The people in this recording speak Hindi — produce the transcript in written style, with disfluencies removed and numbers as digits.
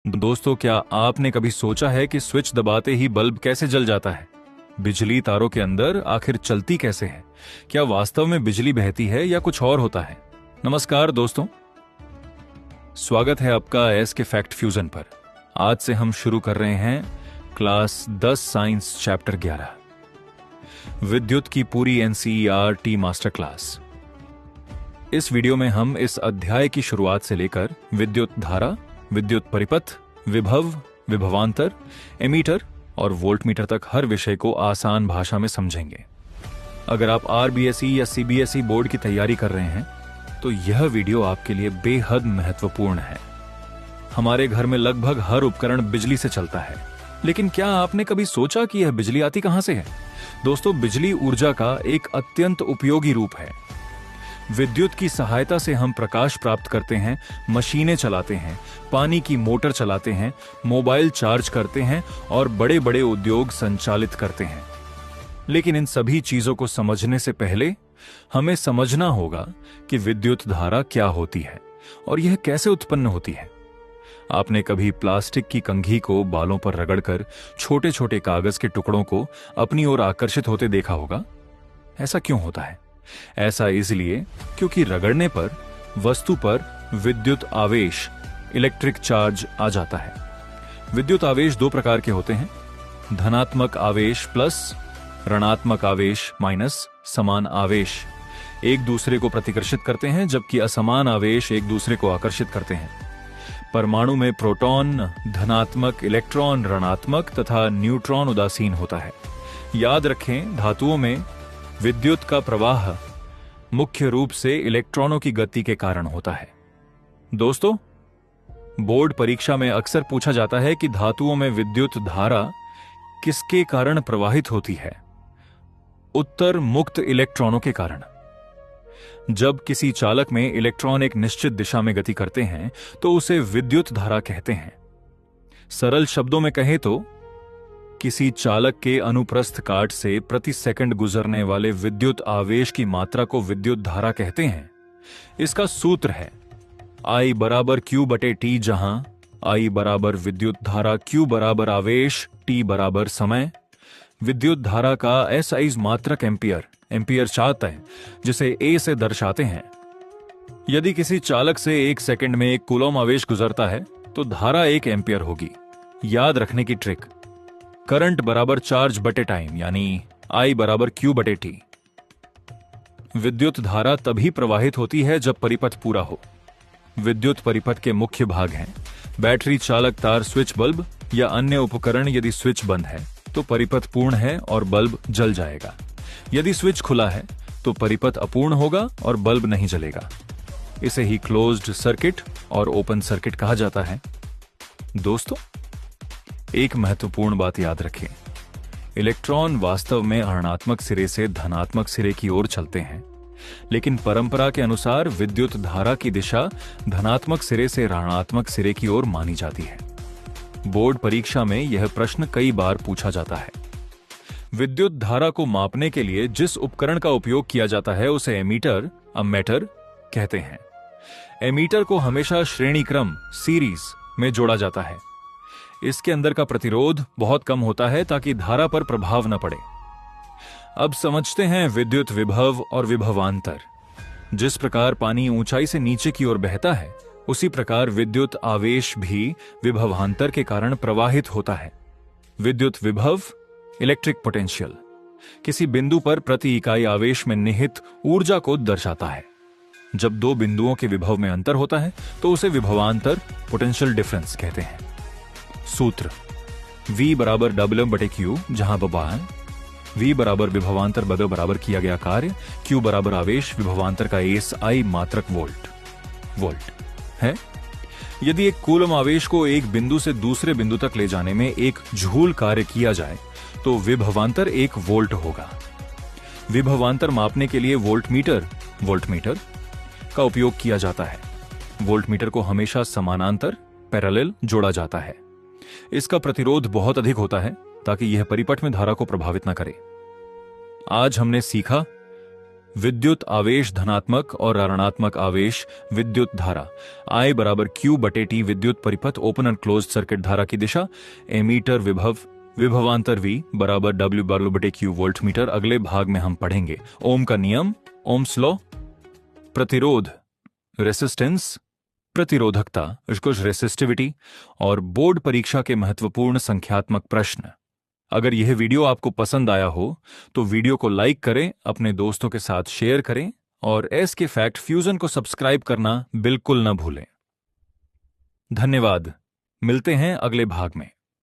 दोस्तों, क्या आपने कभी सोचा है कि स्विच दबाते ही बल्ब कैसे जल जाता है? बिजली तारों के अंदर आखिर चलती कैसे है? क्या वास्तव में बिजली बहती है या कुछ और होता है? नमस्कार दोस्तों, स्वागत है आपका एस के फैक्ट फ्यूजन पर। आज से हम शुरू कर रहे हैं क्लास 10 साइंस चैप्टर 11, विद्युत की पूरी एनसीईआरटी मास्टर क्लास। इस वीडियो में हम इस अध्याय की शुरुआत से लेकर विद्युत धारा, विद्युत परिपथ, विभव, विभवांतर, एमीटर और वोल्टमीटर तक हर विषय को आसान भाषा में समझेंगे। अगर आप आरबीएसई या सीबीएसई बोर्ड की तैयारी कर रहे हैं तो यह वीडियो आपके लिए बेहद महत्वपूर्ण है। हमारे घर में लगभग हर उपकरण बिजली से चलता है, लेकिन क्या आपने कभी सोचा कि यह बिजली आती कहां से है? दोस्तों, बिजली ऊर्जा का एक अत्यंत उपयोगी रूप है। विद्युत की सहायता से हम प्रकाश प्राप्त करते हैं, मशीनें चलाते हैं, पानी की मोटर चलाते हैं, मोबाइल चार्ज करते हैं और बड़े बड़े उद्योग संचालित करते हैं। लेकिन इन सभी चीजों को समझने से पहले हमें समझना होगा कि विद्युत धारा क्या होती है और यह कैसे उत्पन्न होती है। आपने कभी प्लास्टिक की कंघी को बालों पर रगड़कर छोटे छोटे कागज के टुकड़ों को अपनी ओर आकर्षित होते देखा होगा। ऐसा क्यों होता है? ऐसा इसलिए क्योंकि रगड़ने पर वस्तु पर विद्युत आवेश, इलेक्ट्रिक चार्ज आ जाता है। विद्युत आवेश दो प्रकार के होते हैं, धनात्मक आवेश प्लस, ऋणात्मक आवेश माइनस। समान आवेश एक दूसरे को प्रतिकर्षित करते हैं, जबकि असमान आवेश एक दूसरे को आकर्षित करते हैं। परमाणु में प्रोटॉन धनात्मक, इलेक्ट्रॉन ऋणात्मक तथा न्यूट्रॉन उदासीन होता है। याद रखें, धातुओं में विद्युत का प्रवाह मुख्य रूप से इलेक्ट्रॉनों की गति के कारण होता है। दोस्तों, बोर्ड परीक्षा में अक्सर पूछा जाता है कि धातुओं में विद्युत धारा किसके कारण प्रवाहित होती है? उत्तर मुक्त इलेक्ट्रॉनों के कारण। जब किसी चालक में इलेक्ट्रॉन एक निश्चित दिशा में गति करते हैं तो उसे विद्युत धारा कहते हैं। सरल शब्दों में कहें तो किसी चालक के अनुप्रस्थ काट से प्रति सेकंड गुजरने वाले विद्युत आवेश की मात्रा को विद्युत धारा कहते हैं। इसका सूत्र है I बराबर Q बटे T, जहां I बराबर विद्युत धारा, Q बराबर आवेश, T बराबर समय। विद्युत धारा का SI मात्रक एम्पियर चाहता है, जिसे A से दर्शाते हैं। यदि किसी चालक से 1 सेकंड में 1 कूलम आवेश गुजरता है तो धारा 1 एम्पियर होगी। याद रखने की ट्रिक, करंट बराबर चार्ज बटे टाइम, यानी I बराबर Q बटे T। विद्युत धारा तभी प्रवाहित होती है जब परिपथ पूरा हो। विद्युत परिपथ के मुख्य भाग हैं बैटरी चालक तार, स्विच बल्ब या अन्य उपकरण। यदि स्विच बंद है तो परिपथ पूर्ण है और बल्ब जल जाएगा। यदि स्विच खुला है तो परिपथ अपूर्ण होगा और बल्ब नहीं जलेगा। इसे ही क्लोज्ड सर्किट और ओपन सर्किट कहा जाता है। दोस्तों, एक महत्वपूर्ण बात याद रखें, इलेक्ट्रॉन वास्तव में ऋणात्मक सिरे से धनात्मक सिरे की ओर चलते हैं, लेकिन परंपरा के अनुसार विद्युत धारा की दिशा धनात्मक सिरे से ऋणात्मक सिरे की ओर मानी जाती है। बोर्ड परीक्षा में यह प्रश्न कई बार पूछा जाता है। विद्युत धारा को मापने के लिए जिस उपकरण का उपयोग किया जाता है उसे एमीटर, अम्मेटर कहते हैं। एमीटर को हमेशा श्रेणी क्रम, सीरीज में जोड़ा जाता है। इसके अंदर का प्रतिरोध बहुत कम होता है ताकि धारा पर प्रभाव न पड़े। अब समझते हैं विद्युत विभव और विभवांतर। जिस प्रकार पानी ऊंचाई से नीचे की ओर बहता है, उसी प्रकार विद्युत आवेश भी विभवांतर के कारण प्रवाहित होता है। विद्युत विभव, इलेक्ट्रिक पोटेंशियल, किसी बिंदु पर प्रति इकाई आवेश में निहित ऊर्जा को दर्शाता है। जब दो बिंदुओं के विभव में अंतर होता है तो उसे विभवांतर, पोटेंशियल डिफरेंस कहते हैं। सूत्र V बराबर W बटे Q, जहां बबान V बराबर विभवांतर बदल बराबर किया गया कार्य, Q बराबर आवेश, विभवांतर का SI मात्रक वोल्ट है। यदि एक कूलम आवेश को एक बिंदु से दूसरे बिंदु तक ले जाने में 1 जूल कार्य किया जाए तो विभवांतर 1 वोल्ट होगा। विभवांतर मापने के लिए वोल्टमीटर का उपयोग किया जाता है। वोल्टमीटर को हमेशा समानांतर, पैरेलल जोड़ा जाता है। इसका प्रतिरोध बहुत अधिक होता है ताकि यह परिपथ में धारा को प्रभावित न करे। आज हमने सीखा विद्युत आवेश धनात्मक और ऋणात्मक आवेश विद्युत धारा। I बराबर Q बटे T विद्युत परिपथ ओपन एंड क्लोज सर्किट धारा की दिशा। एमीटर विभव विभवांतर V बराबर W बार बटे Q वोल्ट मीटर। अगले भाग में हम पढ़ेंगे ओम का नियम, ओम्स लॉ, प्रतिरोध रेसिस्टेंस, प्रतिरोधकता कुछ रेसिस्टिविटी और बोर्ड परीक्षा के महत्वपूर्ण संख्यात्मक प्रश्न। अगर यह वीडियो आपको पसंद आया हो तो वीडियो को लाइक करें, अपने दोस्तों के साथ शेयर करें और एसके फैक्ट फ्यूजन को सब्सक्राइब करना बिल्कुल न भूलें। धन्यवाद। मिलते हैं अगले भाग में।